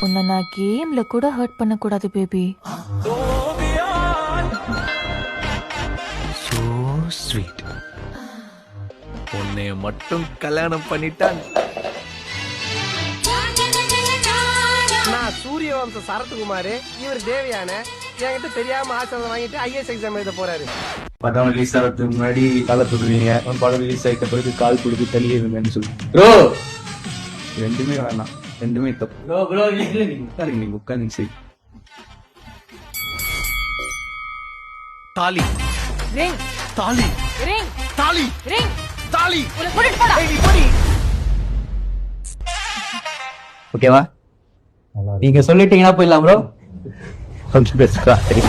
உன்னை நான் கேம்ல கூட ஹர்ட் பண்ண கூடாது பேபி. So sweet. உன்னைய மட்டும் கல்யாணம் பண்ணிட்டான். நான் சூரிய வம்ச சரத்குமார், இவர் தேவயான. என்கிட்ட தெரியாம ஆசிரியர் வாங்கிட்டு ஐஏஎஸ் எக்ஸாம் எழுத போறாரு. படம் ரிலீஸ் ஆகிறதுக்கு முன்னாடி காலை கொடுக்குறீங்க, படம் ரிலீஸ் ஆகிட்ட பிறகு கால் கொடுத்து தள்ளிடுங்கன்னு சொல்லி ப்ரோ ரெண்டுமே வேணாம், ரெண்டுமே தப்பு. ப்ரோ ப்ரோ உட்காருங்க, நீங்க உட்காருங்க. சரி தாலி ரிங் தாலி ரிங் தாலி ரிங் தாலி. உன்னை கூட்டிட்டு போடா. ஓகேவா? நீங்க சொல்லிட்டீங்கன்னா போயிடலாம் ப்ரோ. கொஞ்சம் பேசுறா. சரி